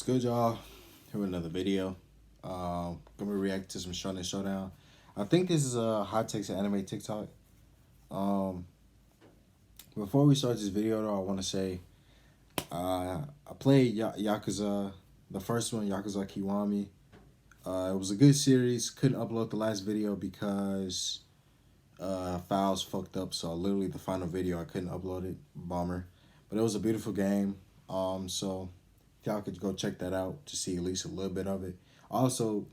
What's good, y'all? Here with another video. Gonna react to some Shonen Showdown. I think this is a hot takes anime TikTok. Um, Before we start this video, though, I want to say I played Yakuza, the first one, Yakuza Kiwami. It was a good series. Couldn't upload the last video because files fucked up. So literally the final video I couldn't upload it. Bummer, but it was a beautiful game. So y'all could go check that out to see at least a little bit of it. Also,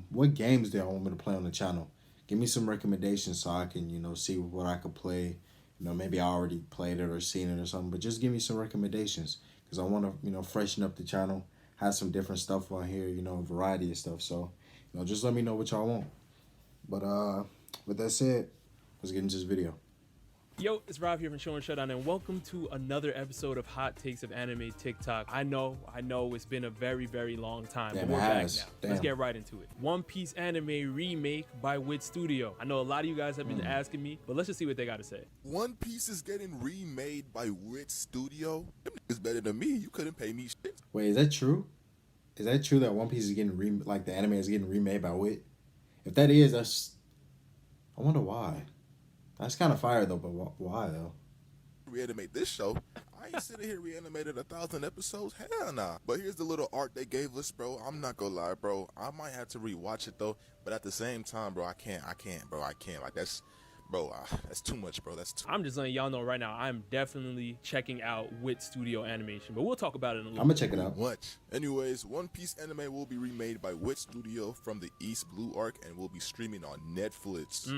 what games do y'all want me to play on the channel? Give me some recommendations so I can, see what I could play. Maybe I already played it or seen it or something, but just give me some recommendations because I want to, freshen up the channel, have some different stuff on here, a variety of stuff. So, just let me know what y'all want. But with that said, let's get into this video. Yo, it's Rob here from Shonen Showdown, and welcome to another episode of Hot Takes of Anime TikTok. I know, it's been a very, very long time, but we're back now. Let's get right into it. One Piece anime remake by Wit Studio. I know a lot of you guys have been asking me, but let's just see what they got to say. One Piece is getting remade by Wit Studio? Them niggas better than me. You couldn't pay me shit. Wait, is that true? Is that true that One Piece is getting the anime is getting remade by Wit? If that is, I wonder why. That's kind of fire though, but why though? Reanimate this show? I ain't sitting here reanimated 1,000 episodes. Hell nah. But here's the little art they gave us, bro. I'm not gonna lie, bro. I might have to rewatch it though. But at the same time, bro, I can't, bro. I can't. Like that's too much, bro. I'm just letting y'all know right now, I'm definitely checking out Wit Studio animation, but we'll talk about it in a little I'm gonna check it out. Much. Anyways, One Piece anime will be remade by Wit Studio from the East Blue arc and will be streaming on Netflix.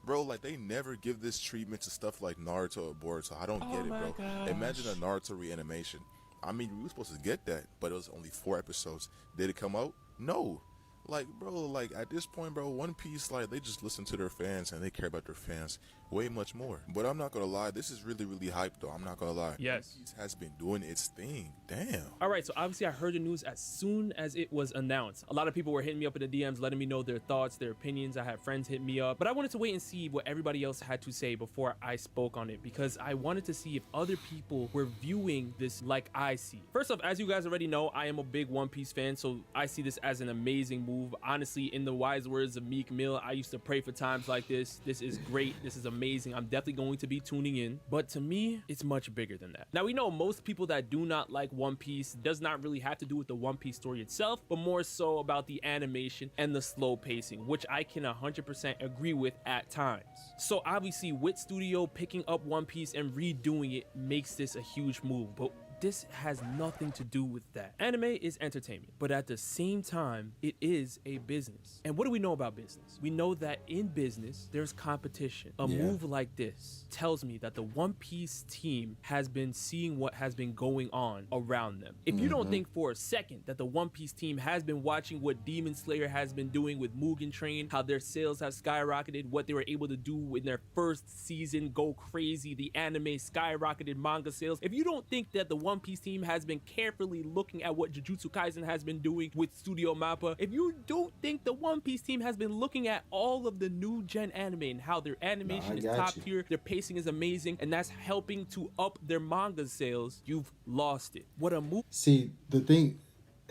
Bro, like, they never give this treatment to stuff like Naruto or Boruto. I don't get it, bro. Gosh. Imagine a Naruto reanimation. I mean, we were supposed to get that, but it was only 4 episodes. Did it come out? No. Like, bro, like, at this point, bro, One Piece, like, they just listen to their fans and they care about their fans way much more. But I'm not gonna lie, this is really, really hype, though. I'm not gonna lie. Yes. One Piece has been doing its thing. Damn. All right, so obviously I heard the news as soon as it was announced. A lot of people were hitting me up in the DMs, letting me know their thoughts, their opinions. I had friends hit me up, but I wanted to wait and see what everybody else had to say before I spoke on it because I wanted to see if other people were viewing this like I see. First off, as you guys already know, I am a big One Piece fan, so I see this as an amazing move. Honestly, in the wise words of Meek Mill, I used to pray for times like this. This is great. This is amazing. I'm definitely going to be tuning in, but to me, it's much bigger than that. Now, we know most people that do not like One Piece does not really have to do with the One Piece story itself, but more so about the animation and the slow pacing, which I can 100% agree with at times. So obviously, Wit Studio picking up One Piece and redoing it makes this a huge move, but this has nothing to do with that. Anime is entertainment, but at the same time, it is a business. And what do we know about business? We know that in business, there's competition. A move like this tells me that the One Piece team has been seeing what has been going on around them. If you don't think for a second that the One Piece team has been watching what Demon Slayer has been doing with Mugen Train, how their sales have skyrocketed, what they were able to do in their first season, go crazy, the anime skyrocketed manga sales. If you don't think that the One Piece team has been carefully looking at what Jujutsu Kaisen has been doing with Studio Mappa, if you don't think the One Piece team has been looking at all of the new gen anime and how their animation is top tier, their pacing is amazing, and that's helping to up their manga sales, you've lost it. What a move. See, the thing,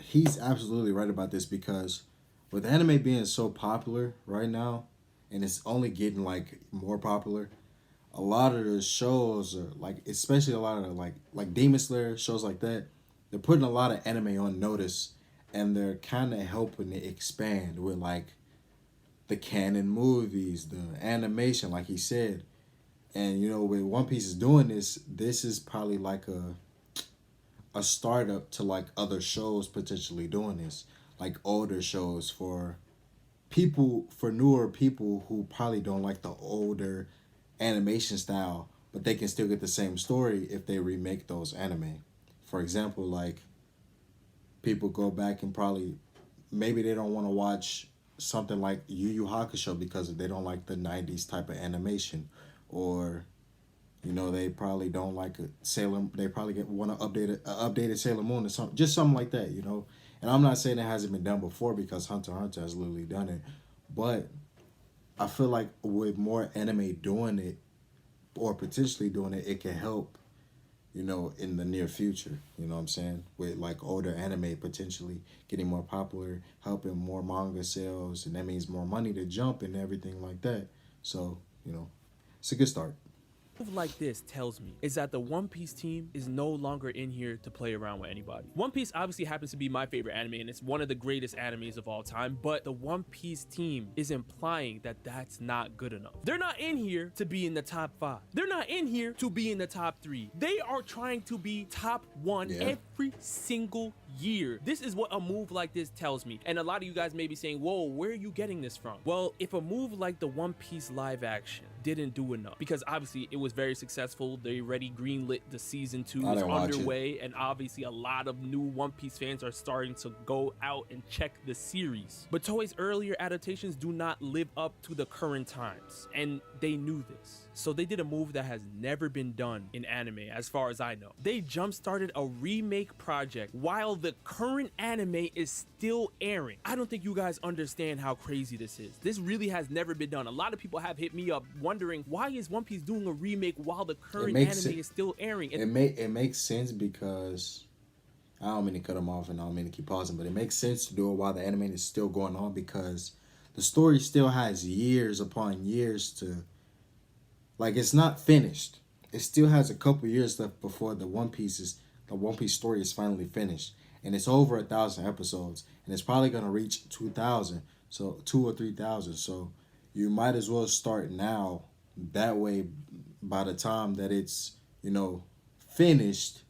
he's absolutely right about this because with anime being so popular right now, and it's only getting like more popular, a lot of the shows are like, especially a lot of the, like Demon Slayer shows like that, they're putting a lot of anime on notice, and they're kind of helping it expand with like the canon movies, the animation, like he said. And when One Piece is doing this, this is probably like a startup to like other shows potentially doing this, like older shows for newer people who probably don't like the older animation style, but they can still get the same story if they remake those anime. For example, like people go back and probably maybe they don't want to watch something like Yu Yu Hakusho because they don't like the 90s type of animation, or they probably don't like a Sailor. They probably want to updated Sailor Moon or something, just something like that. And I'm not saying it hasn't been done before because Hunter x Hunter has literally done it, but I feel like with more anime doing it or potentially doing it, it can help in the near future. You know what I'm saying? With like older anime potentially getting more popular, helping more manga sales, and that means more money to jump and everything like that. So, it's a good start. Move like this tells me is that the One Piece team is no longer in here to play around with anybody. One Piece obviously happens to be my favorite anime and it's one of the greatest animes of all time, but the One Piece team is implying that that's not good enough. They're not in here to be in the top 5. They're not in here to be in the top 3. They are trying to be top 1 every single year. This is what a move like this tells me. And a lot of you guys may be saying, whoa, where are you getting this from? Well, if a move like the One Piece live action didn't do enough, because obviously it was very successful, they already greenlit the season 2 is underway, and obviously a lot of new One Piece fans are starting to go out and check the series. But Toei's earlier adaptations do not live up to the current times, and they knew this. So they did a move that has never been done in anime as far as I know. They jump-started a remake project while the current anime is still airing. I don't think you guys understand how crazy this is. This really has never been done. A lot of people have hit me up wondering, why is One Piece doing a remake while the current anime is still airing? It makes sense because I don't mean to cut them off and I don't mean to keep pausing, but it makes sense to do it while the anime is still going on because the story still has years upon years to, like, it's not finished. It still has a couple years left before the One Piece story is finally finished, and it's over 1,000 episodes, and it's probably gonna reach 2,000, so 2 or 3,000. So you might as well start now. That way, by the time that it's finished,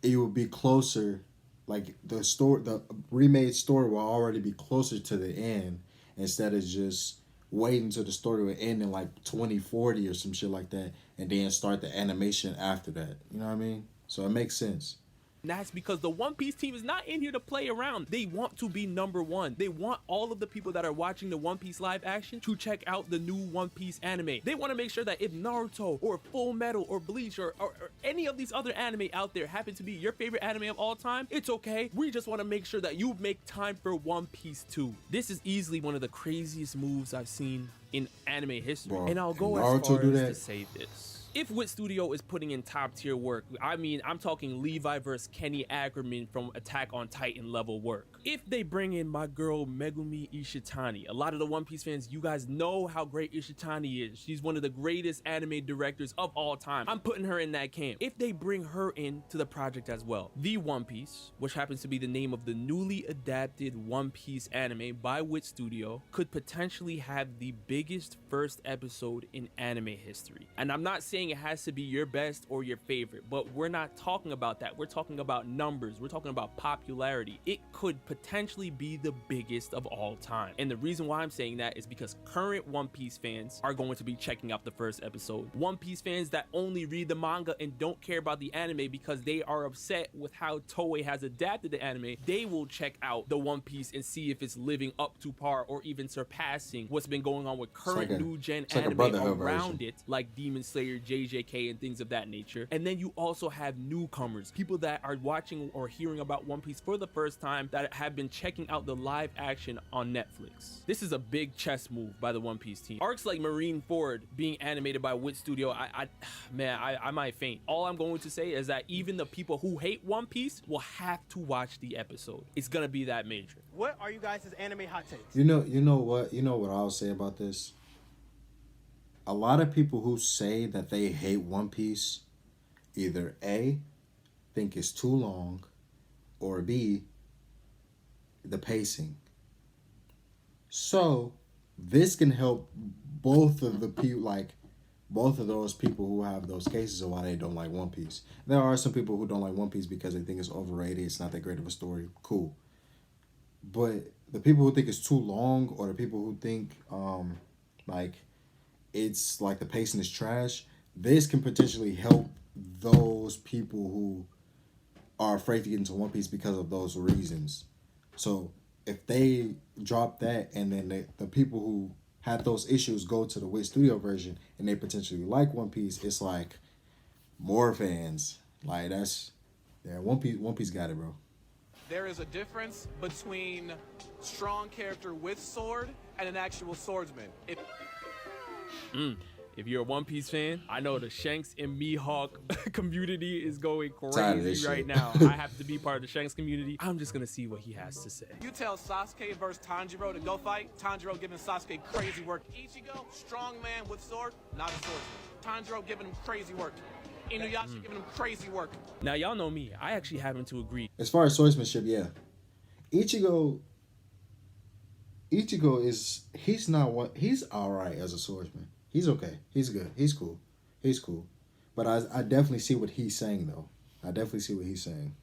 it will be closer. Like the remade story will already be closer to the end instead of just waiting until the story will end in like 2040 or some shit like that, and then start the animation after that. You know what I mean? So it makes sense. And that's because the One Piece team is not in here to play around. They want to be number 1. They want all of the people that are watching the One Piece live action to check out the new One Piece anime. They want to make sure that if Naruto or Full Metal or Bleach or any of these other anime out there happen to be your favorite anime of all time, it's okay. We just want to make sure that you make time for One Piece too. This is easily one of the craziest moves I've seen in anime history. Bro, and I'll go as far as to say this. If Wit Studio is putting in top tier work, I mean, I'm talking Levi versus Kenny Ackerman from Attack on Titan level work. If they bring in my girl Megumi Ishitani, a lot of the One Piece fans, you guys know how great Ishitani is. She's one of the greatest anime directors of all time. I'm putting her in that camp. If they bring her in to the project as well, The One Piece, which happens to be the name of the newly adapted One Piece anime by Wit Studio, could potentially have the biggest first episode in anime history. And I'm not saying it has to be your best or your favorite, but we're not talking about that. We're talking about numbers. We're talking about popularity. It could potentially be the biggest of all time. And the reason why I'm saying that is because current One Piece fans are going to be checking out the first episode. One Piece fans that only read the manga and don't care about the anime because they are upset with how Toei has adapted the anime, they will check out the One Piece and see if it's living up to par or even surpassing what's been going on with current new gen anime around it, like Demon Slayer, JJK, and things of that nature. And then you also have newcomers, people that are watching or hearing about One Piece for the first time that have been checking out the live action on Netflix. This is a big chess move by the One Piece team. Arcs like Marineford being animated by Wit Studio, I might faint. All I'm going to say is that even the people who hate One Piece will have to watch the episode. It's gonna be that major. What are you guys' anime hot takes? You know what I'll say about this? A lot of people who say that they hate One Piece either A, think it's too long, or B, the pacing. So this can help both of the people, like both of those people who have those cases of why they don't like One Piece. There are some people who don't like One Piece because they think it's overrated, it's not that great of a story. Cool. But the people who think it's too long, or the people who think like it's like the pacing is trash, this can potentially help those people who are afraid to get into One Piece because of those reasons. So if they drop that and then the people who had those issues go to the Wit Studio version and they potentially like One Piece, it's like more fans. Like One Piece got it, bro. There is a difference between strong character with sword and an actual swordsman. If you're a One Piece fan, I know the Shanks and Mihawk community is going Tired of crazy this right shit. now. I have to be part of the Shanks community. I'm just gonna see what he has to say. You tell Sasuke versus Tanjiro to go fight. Tanjiro giving Sasuke crazy work. Ichigo, strong man with sword, not a swordsman. Tanjiro giving him crazy work. Inuyasha giving him crazy work. Now y'all know me. I actually happen to agree. As far as swordsmanship, yeah, Ichigo he's not what he's all right as a swordsman. He's okay. He's good. He's cool. He's cool. But I definitely see what he's saying though. I definitely see what he's saying.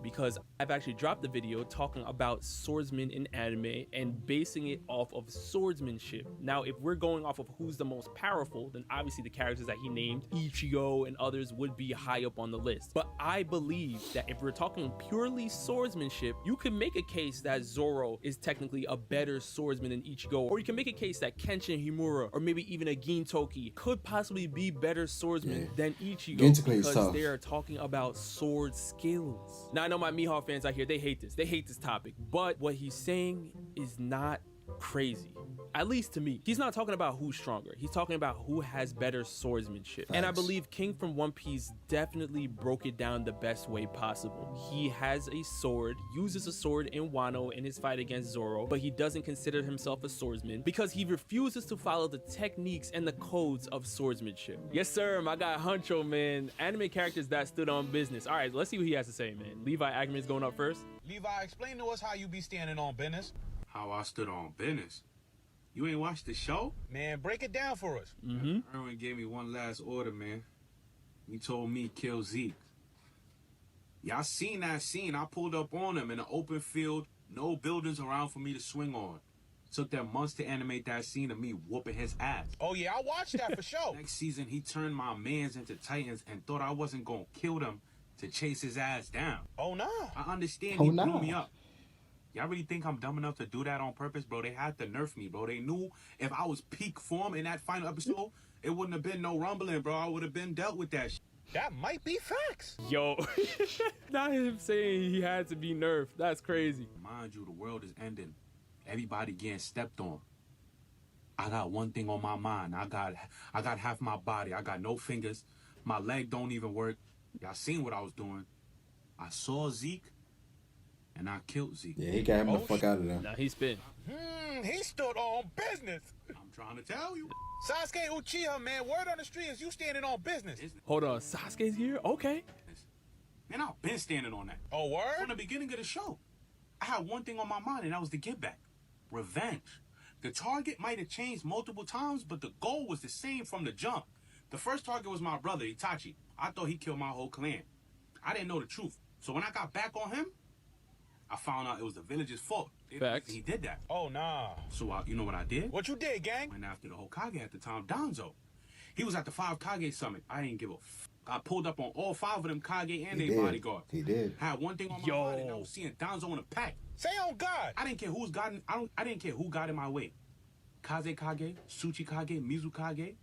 Because I've actually dropped the video talking about swordsmen in anime and basing it off of swordsmanship. Now, if we're going off of who's the most powerful, then obviously the characters that he named, Ichigo and others, would be high up on the list. But I believe that if we're talking purely swordsmanship, you can make a case that Zoro is technically a better swordsman than Ichigo, or you can make a case that Kenshin Himura or maybe even a Gintoki could possibly be better swordsmen than Ichigo, Gintoki is because tough. they are talking about sword skills. Now, I know my Mihawk fans out here, they hate this topic, but what he's saying is not crazy, at least to me. He's not talking about who's stronger, he's talking about who has better swordsmanship. And I believe King from One Piece definitely broke it down the best way possible. He has a sword, uses a sword in Wano in his fight against Zoro, but he doesn't consider himself a swordsman because he refuses to follow the techniques and the codes of swordsmanship. Yes sir, my guy Huncho, man. Anime characters that stood on business. All right, let's see what he has to say, man. Levi Ackerman's going up first. Levi, explain to us how you be standing on business. How I stood on business. You ain't watched the show? Man, break it down for us. Erwin gave me one last order, man. He told me kill Zeke. Y'all seen that scene. I pulled up on him in an open field, no buildings around for me to swing on. Took them months to animate that scene of me whooping his ass. Oh yeah, I watched that for sure. Next season, he turned my mans into Titans and thought I wasn't gonna kill them to chase his ass down. Oh no. I understand Oh, he no. blew me up. Y'all really think I'm dumb enough to do that on purpose, bro? They had to nerf me, bro. They knew if I was peak form in that final episode, it wouldn't have been no rumbling, bro. I would have been dealt with that shit. That might be facts. Yo, not him saying he had to be nerfed. That's crazy. Mind you, the world is ending. Everybody getting stepped on. I got one thing on my mind. I got half my body. I got no fingers. My leg don't even work. Y'all seen what I was doing. I saw Zeke, and I killed Zeke. Yeah, he got him the fuck out of there. Now he's spin. He stood on business. I'm trying to tell you. Sasuke Uchiha, man, word on the street is you standing on business. Hold on, Sasuke's here? Okay. Man, I've been standing on that. Oh, From word? the beginning of the show. I had one thing on my mind, and that was to get back. Revenge. The target might have changed multiple times, but the goal was the same from the jump. The first target was my brother, Itachi. I thought he killed my whole clan. I didn't know the truth. So when I got back on him, I found out it was the village's fault. Facts. He did that. Oh, nah. So you know what I did? What you did, gang? Went after the Hokage at the time, Danzo. He was at the 5 Kage summit. I didn't give a I pulled up on all 5 of them Kage and He their did. bodyguard. He did. Had one thing on my mind, and I was seeing Danzo in a pack. Say on God. I didn't care who's gotten. I didn't care who got in my way. Kaze Kage, Tsuchi Kage, Mizu Kage.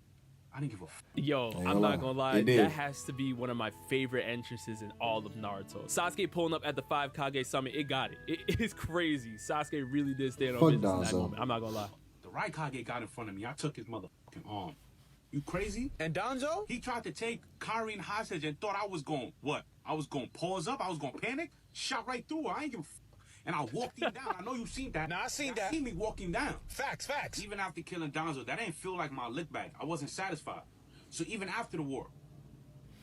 I didn't give a Yo, gonna I'm lie. not gonna lie, He did. that has to be one of my favorite entrances in all of Naruto. Sasuke pulling up at the 5 Kage summit, it got it. It is crazy. Sasuke really did stand on Fuck business in that Danzo. moment. I'm not gonna lie. The right Kage got in front of me. I took his motherfucking arm. You crazy? And Danzo? He tried to take Karin hostage and thought I was going what? I was going to pause up. I was going to panic. Shot right through her. I ain't give a and I walked him down. I know you seen that. Nah, I seen that. Seen me walking down. Facts, facts. Even after killing Danzo, that ain't feel like my lick back. I wasn't satisfied. So even after the war,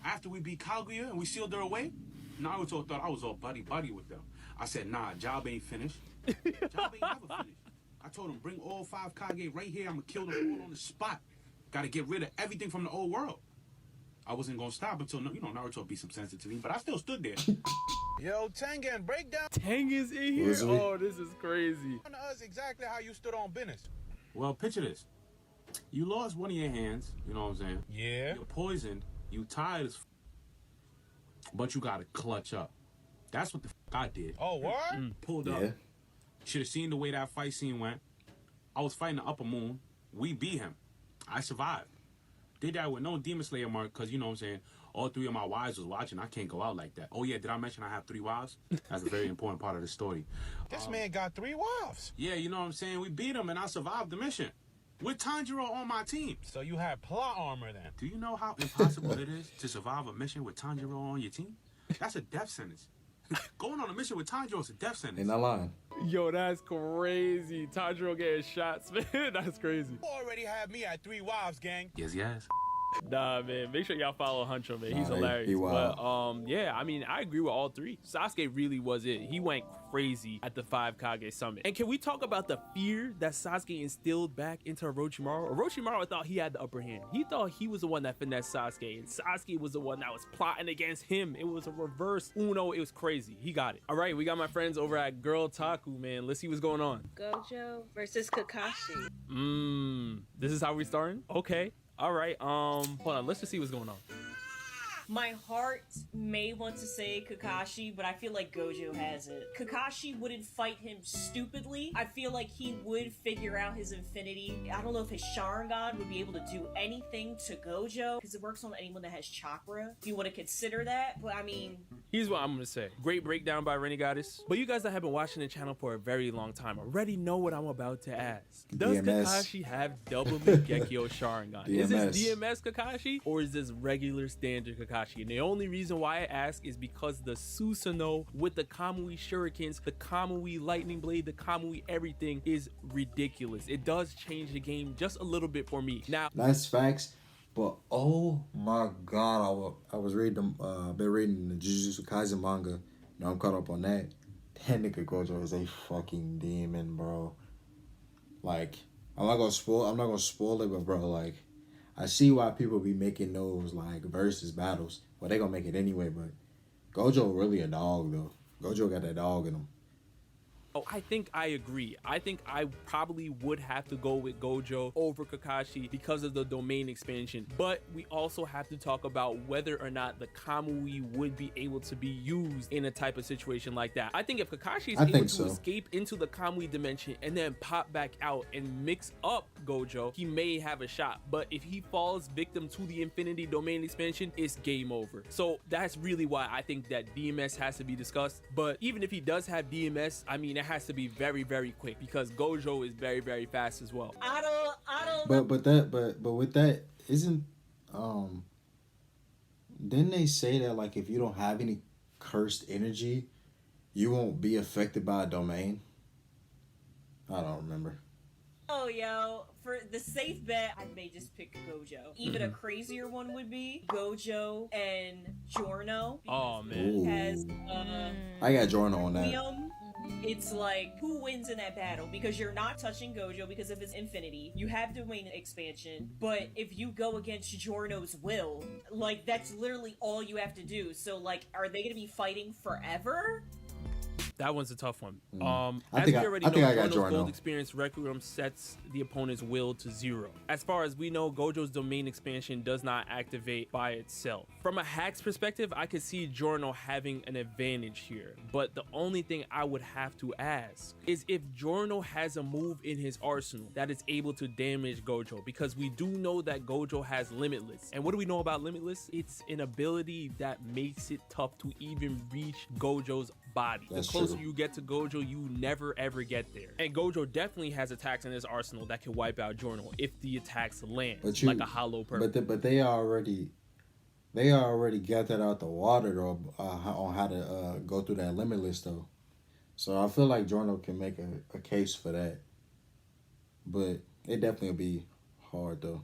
after we beat Kaguya and we sealed her away, Naruto thought I was all buddy-buddy with them. I said, nah, job ain't finished. Job ain't never finished. I told him, bring all 5 Kage right here. I'm going to kill them all on the spot. Got to get rid of everything from the old world. I wasn't going to stop until, Naruto beat some sense to me, but I still stood there. Yo, Tengen, break down Tang is in here? Was he? Oh, this is crazy. to us exactly how you stood on business. Well, picture this. You lost one of your hands, you know what I'm saying? Yeah. You're poisoned, you tired as but you got to clutch up. That's what the I did. Oh, word? Pulled up. Yeah. Should have seen the way that fight scene went. I was fighting the upper moon. We beat him. I survived. Did that with no Demon Slayer mark, because, you know what I'm saying, all 3 of my wives was watching. I can't go out like that. Oh, yeah, did I mention I have 3 wives? That's a very important part of the story. This man got 3 wives. Yeah, you know what I'm saying? We beat him, and I survived the mission. with Tanjiro on my team. So you had plot armor then? Do you know how impossible it is to survive a mission with Tanjiro on your team? That's a death sentence. Going on a mission with Tanjiro is a death sentence. Ain't that lying? Yo, that's crazy. Tanjiro getting shots, man. That's crazy. You already had me at 3 wives, gang. Yes, yes. Nah, man. Make sure y'all follow Huncho, man. He's Nah, hilarious. he wild. But yeah, I mean, I agree with all three. Sasuke really was it. He went crazy at the 5 Kage Summit. And can we talk about the fear that Sasuke instilled back into Orochimaru? Orochimaru thought he had the upper hand. He thought he was the one that finessed Sasuke, and Sasuke was the one that was plotting against him. It was a reverse Uno. It was crazy. He got it. All right, we got my friends over at Girl Taku, man. Let's see what's going on. Gojo versus Kakashi. This is how we starting? Okay. All right. Hold on. Let's just see what's going on. My heart may want to say Kakashi, but I feel like Gojo has it. Kakashi wouldn't fight him stupidly. I feel like he would figure out his infinity. I don't know if his Sharingan would be able to do anything to Gojo, because it works on anyone that has chakra, if you want to consider that. But I mean... Here's what I'm going to say. Great breakdown by Renny Goddess. But you guys that have been watching the channel for a very long time already know what I'm about to ask. Does DMS. Kakashi have double Mingekyo Sharingan? Is this DMS. DMS Kakashi or is this regular standard Kakashi? And the only reason why I ask is because the Susanoo with the Kamui Shurikens, the Kamui Lightning Blade, the Kamui everything is ridiculous. It does change the game just a little bit for me. Now, That's facts. But oh my god, I was reading been reading the Jujutsu Kaisen manga. Now I'm caught up on that. That nigga Gojo is a fucking demon, bro. Like, I'm not gonna spoil it, but bro, like, I see why people be making those like versus battles. Well, they gonna make it anyway, but Gojo really a dog though. Gojo got that dog in him. I think I agree. I think I probably would have to go with Gojo over Kakashi because of the domain expansion. But we also have to talk about whether or not the Kamui would be able to be used in a type of situation like that. I think if Kakashi is able to escape into the Kamui dimension and then pop back out and mix up Gojo, he may have a shot. But if he falls victim to the Infinity Domain expansion, it's game over. So that's really why I think that DMS has to be discussed. But even if he does have DMS, I mean, it has to be very, very quick because Gojo is very, very fast as well. I don't But with that, isn't didn't they say that like if you don't have any cursed energy, you won't be affected by a domain? I don't remember. Oh, yo, for the safe bet, I may just pick Gojo. Even a crazier one would be Gojo and Giorno. Oh, man. He has, I got Giorno on that. It's like, who wins in that battle? Because you're not touching Gojo because of his infinity. You have domain expansion, but if you go against Giorno's will, like, that's literally all you have to do. So, like, are they gonna be fighting forever? That one's a tough one. I As think we I already think know, I got Giorno's Giorno. gold experience Requiem sets the opponent's will to 0. As far as we know, Gojo's domain expansion does not activate by itself. From a hack's perspective, I could see Giorno having an advantage here, but the only thing I would have to ask is if Giorno has a move in his arsenal that is able to damage Gojo, because we do know that Gojo has Limitless. And what do we know about Limitless? It's an ability that makes it tough to even reach Gojo's body. That's the closer true. you get to Gojo, you never ever get there. And Gojo definitely has attacks in his arsenal that can wipe out Giorno if the attacks land, like a hollow purple. But they already got that out the water though, on how to go through that limitless though. So I feel like Giorno can make a case for that. But it definitely will be hard though.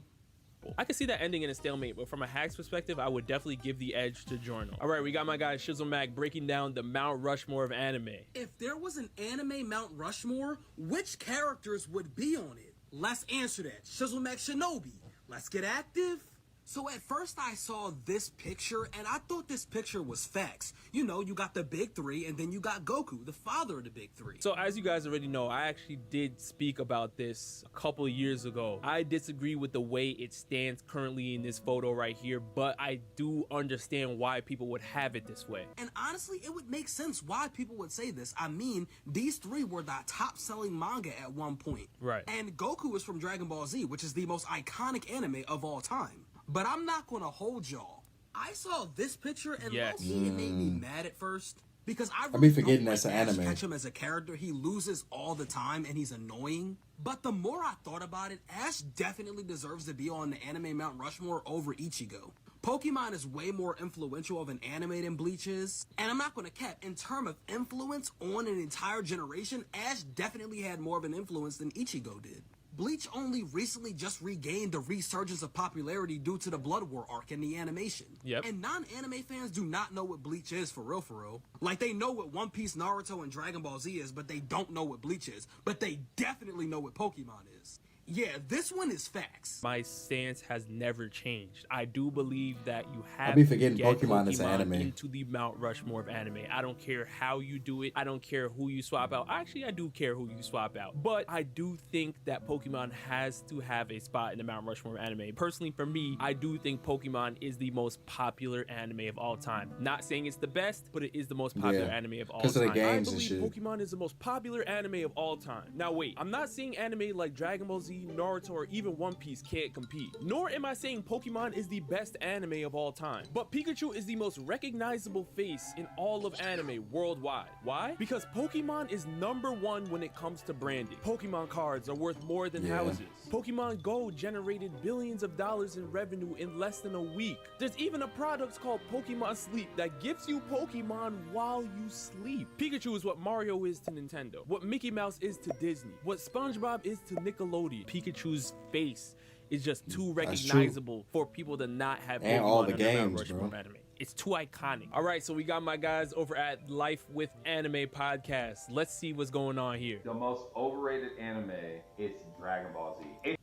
I could see that ending in a stalemate, but from a hacks perspective, I would definitely give the edge to Giorno. All right, we got my guy Shizzle Mac breaking down the Mount Rushmore of anime. If there was an anime Mount Rushmore, which characters would be on it? Let's answer that. Shizzle Mac Shinobi. Let's get active. So at first I saw this picture and I thought this picture was facts. You know, you got the big three and then you got Goku, the father of the big three. So as you guys already know, I actually did speak about this a couple of years ago. I disagree with the way it stands currently in this photo right here, but I do understand why people would have it this way. And honestly, it would make sense why people would say this. I mean, these three were the top selling manga at one point. Right. And Goku is from Dragon Ball Z, which is the most iconic anime of all time. But I'm not gonna hold y'all. I saw this picture and low-key, it made me mad at first. Because I be really forgetting don't that's like an Ash anime. Ketchum as a character. He loses all the time and he's annoying. But the more I thought about it, Ash definitely deserves to be on the anime Mount Rushmore over Ichigo. Pokemon is way more influential of an anime than Bleach is. And I'm not gonna cap, in terms of influence on an entire generation, Ash definitely had more of an influence than Ichigo did. Bleach only recently just regained the resurgence of popularity due to the Blood War arc in the animation. Yep. And non-anime fans do not know what Bleach is for real for real. Like, they know what One Piece, Naruto, and Dragon Ball Z is, but they don't know what Bleach is. But they definitely know what Pokemon is. Yeah, this one is facts. My stance has never changed. I do believe that you have be to forgetting get Pokemon is an anime. into the Mount Rushmore of anime. I don't care how you do it. I don't care who you swap out. Actually, I do care who you swap out. But I do think that Pokemon has to have a spot in the Mount Rushmore of anime. Personally, for me, I do think Pokemon is the most popular anime of all time. Not saying it's the best, but it is the most popular anime of all time. Because of the games I and believe shit. Pokemon is the most popular anime of all time. Now wait, I'm not saying anime like Dragon Ball Z, Naruto, or even One Piece can't compete. Nor am I saying Pokemon is the best anime of all time. But Pikachu is the most recognizable face in all of anime worldwide. Why? Because Pokemon is #1 when it comes to branding. Pokemon cards are worth more than houses. Pokemon Go generated billions of dollars in revenue in less than a week. There's even a product called Pokemon Sleep that gives you Pokemon while you sleep. Pikachu is what Mario is to Nintendo, what Mickey Mouse is to Disney, what SpongeBob is to Nickelodeon. Pikachu's face is just too recognizable for people to not have And Pokemon all the on their Mount games, Rushmore bro. anime. It's too iconic. All right, so we got my guys over at Life with Anime podcast. Let's see what's going on here. The most overrated anime is Dragon Ball Z.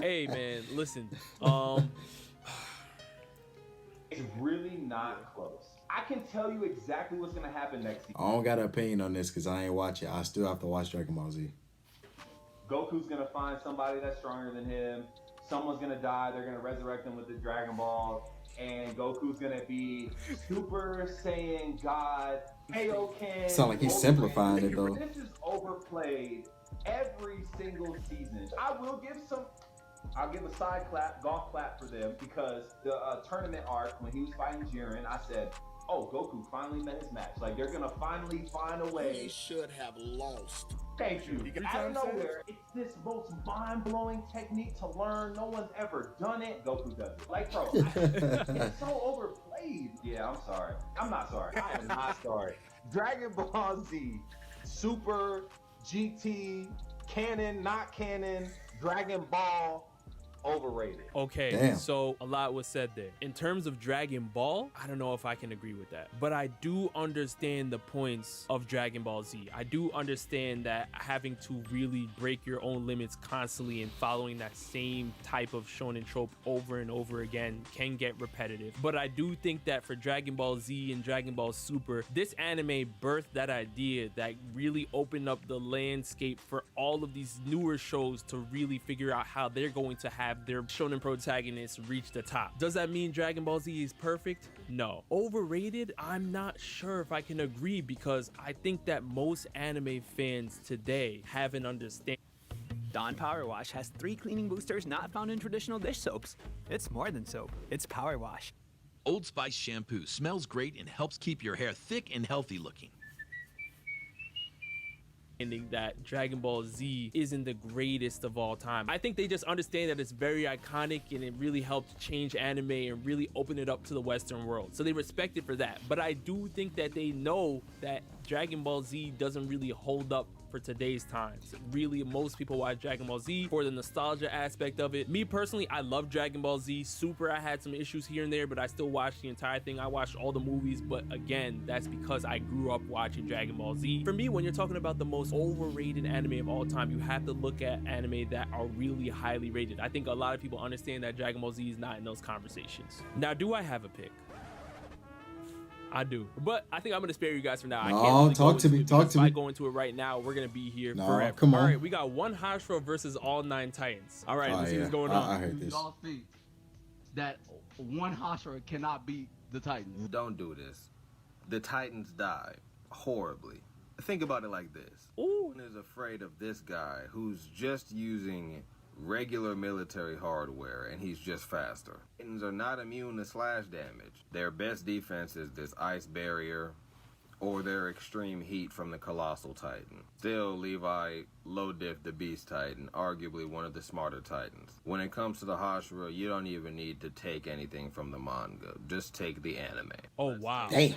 Hey man, listen. It's really not close. I can tell you exactly what's gonna happen next season. I don't got an opinion on this because I ain't watch it. I still have to watch Dragon Ball Z. Goku's gonna find somebody that's stronger than him. Someone's gonna die. They're gonna resurrect him with the Dragon Ball, and Goku's gonna be Super Saiyan God. Kaioken. Sound like he's simplifying it though. This is overplayed every single season. I'll give a side clap, golf clap for them, because the tournament arc, when he was fighting Jiren, I said, oh, Goku finally met his match. Like, they're gonna finally find a way. He should have lost. Thank you. Out of nowhere, it's this most mind-blowing technique to learn. No one's ever done it. Goku does it. Like, bro, it's so overplayed. Yeah, I'm sorry. I'm not sorry. I am not sorry. Dragon Ball Z, Super, GT, canon, not canon, Dragon Ball, overrated. Okay, Damn. so a lot was said there. In terms of Dragon Ball, I don't know if I can agree with that. But I do understand the points of Dragon Ball Z. I do understand that having to really break your own limits constantly and following that same type of shonen trope over and over again can get repetitive. But I do think that for Dragon Ball Z and Dragon Ball Super, this anime birthed that idea that really opened up the landscape for all of these newer shows to really figure out how they're going to have their shonen protagonists reach the top. Does that mean Dragon Ball Z is perfect? No. Overrated? I'm not sure if I can agree, because I think that most anime fans today have an understanding. Dawn Power Wash has 3 cleaning boosters not found in traditional dish soaps. It's more than soap, it's power wash. Old Spice shampoo smells great and helps keep your hair thick and healthy looking. That Dragon Ball Z isn't the greatest of all time. I think they just understand that it's very iconic and it really helped change anime and really open it up to the Western world. So they respect it for that. But I do think that they know that Dragon Ball Z doesn't really hold up for today's times. Really, most people watch Dragon Ball Z for the nostalgia aspect of it. Me personally, I love Dragon Ball Z. Super, I had some issues here and there, but I still watched the entire thing. I watched all the movies, but again, that's because I grew up watching Dragon Ball Z. For me, when you're talking about the most overrated anime of all time, you have to look at anime that are really highly rated. I think a lot of people understand that Dragon Ball Z is not in those conversations. Now, do I have a pick? I do, but I think I'm gonna spare you guys for now. I can't really talk to me. Talk to me. If I go into it right now, we're gonna be here No, forever. come on. All right, we got one Hashira versus all 9 Titans. All right, let's see what's going on. I heard this. Y'all think that one Hashira cannot beat the Titans? Don't do this. The Titans died horribly. Think about it like this. Ooh. One is afraid of this guy who's just using regular military hardware, and he's just faster. Titans are not immune to slash damage. Their best defense is this ice barrier or their extreme heat from the Colossal Titan. Still, Levi low diff the Beast Titan, arguably one of the smarter Titans. When it comes to the Hashira, you don't even need to take anything from the manga. Just take the anime. Oh, wow. Damn.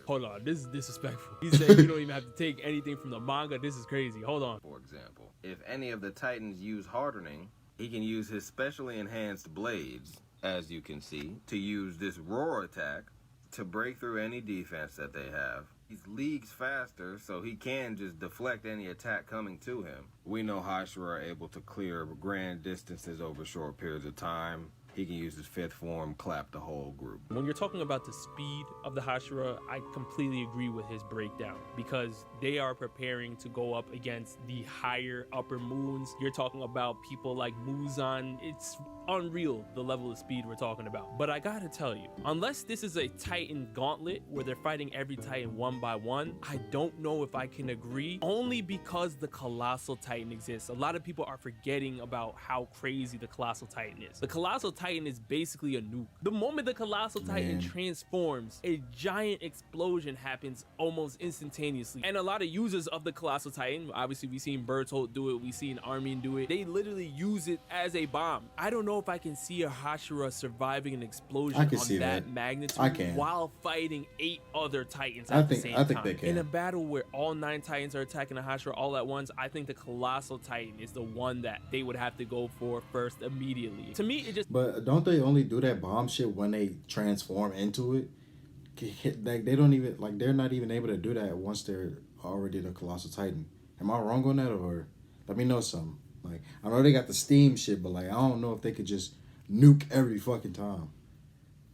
Hold on, this is disrespectful. He said you don't even have to take anything from the manga. This is crazy. Hold on. For example, if any of the Titans use hardening, he can use his specially enhanced blades, as you can see, to use this roar attack to break through any defense that they have. He's leagues faster, so he can just deflect any attack coming to him. We know Hashira are able to clear grand distances over short periods of time. He can use his fifth form, clap the whole group. When you're talking about the speed of the Hashira, I completely agree with his breakdown because they are preparing to go up against the higher upper moons. You're talking about people like Muzan. It's unreal the level of speed we're talking about. But I gotta tell you, unless this is a Titan gauntlet where they're fighting every Titan one by one, I don't know if I can agree, only because the Colossal Titan exists. A lot of people are forgetting about how crazy the Colossal Titan is. The Colossal Titan is basically a nuke. The moment the Colossal Titan transforms, a giant explosion happens almost instantaneously. And a lot of users of the Colossal Titan, obviously we've seen Bertolt do it, we've seen Armin do it, they literally use it as a bomb. I don't know if I can see a Hashira surviving an explosion on that magnitude while fighting 8 other Titans at the same time. I think they can. In a battle where all 9 Titans are attacking a Hashira all at once, I think the Colossal Titan is the one that they would have to go for first immediately. To me, it just... But don't they only do that bomb shit when they transform into it? Like they don't even, like they're not even able to do that once they're already the Colossal Titan. Am I wrong on that, or let me know something? Like, I know they got the steam shit, but like I don't know if they could just nuke every fucking time.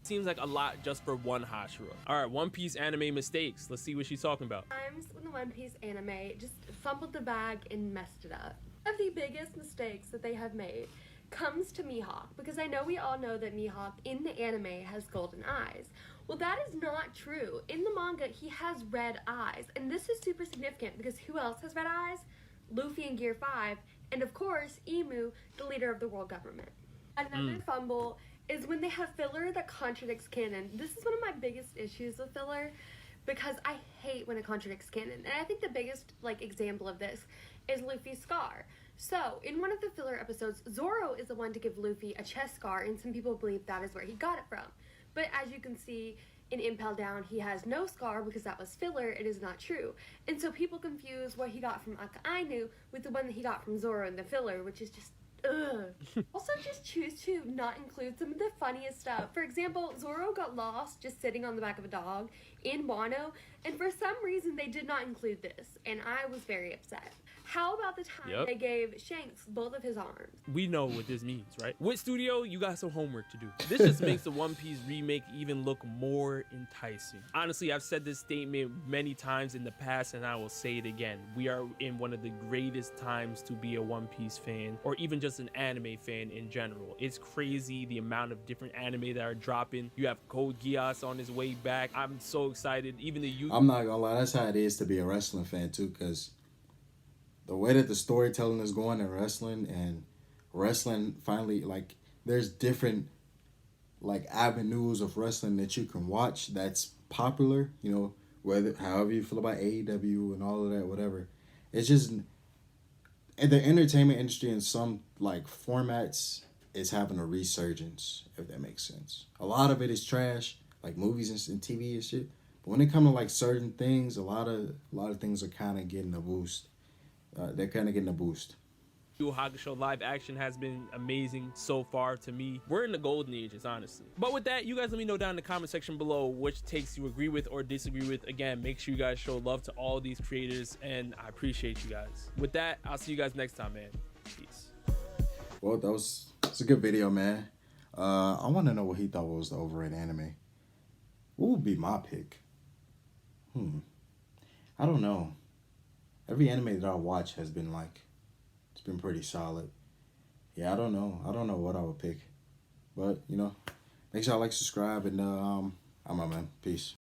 Seems like a lot just for one Hashira. All right, One Piece anime mistakes. Let's see what she's talking about. Times when the One Piece anime just fumbled the bag and messed it up. One of the biggest mistakes that they have made comes to Mihawk, because I know we all know that Mihawk in the anime has golden eyes. Well, that is not true. In the manga, he has red eyes, and this is super significant because who else has red eyes? Luffy in Gear 5, and of course, Emu, the leader of the world government. Another fumble is when they have filler that contradicts canon. This is one of my biggest issues with filler, because I hate when it contradicts canon, and I think the biggest example of this is Luffy's scar. So, in one of the filler episodes, Zoro is the one to give Luffy a chest scar, and some people believe that is where he got it from. But as you can see, in Impel Down, he has no scar because that was filler. It is not true. And so people confuse what he got from Akainu with the one that he got from Zoro in the filler, which is just ugh. Also, just choose to not include some of the funniest stuff. For example, Zoro got lost just sitting on the back of a dog in Wano, and for some reason they did not include this, and I was very upset. How about the time they gave Shanks both of his arms? We know what this means, right? With Studio, you got some homework to do. This just makes the One Piece remake even look more enticing. Honestly, I've said this statement many times in the past, and I will say it again. We are in one of the greatest times to be a One Piece fan, or even just an anime fan in general. It's crazy the amount of different anime that are dropping. You have Code Geass on his way back. I'm so excited. Even the youth. I'm not gonna lie, that's how it is to be a wrestling fan too, because the way that the storytelling is going in wrestling, and wrestling finally, there's different avenues of wrestling that you can watch that's popular, however you feel about AEW and all of that, whatever. It's just, and the entertainment industry in some formats is having a resurgence, if that makes sense. A lot of it is trash, like movies and TV and shit. But when it comes to certain things, a lot of things are kind of getting a boost. They're kind of getting a boost. Yu Hakusho live action has been amazing so far to me. We're in the golden ages, honestly. But with that, you guys let me know down in the comment section below which takes you agree with or disagree with. Again, make sure you guys show love to all these creators, and I appreciate you guys. With that, I'll see you guys next time, man. Peace. Well, it's a good video, man. I want to know what he thought was the overrated anime. What would be my pick? I don't know. Every anime that I watch has been it's been pretty solid. Yeah, I don't know what I would pick. But, make sure y'all subscribe, and I'm out, man. Peace.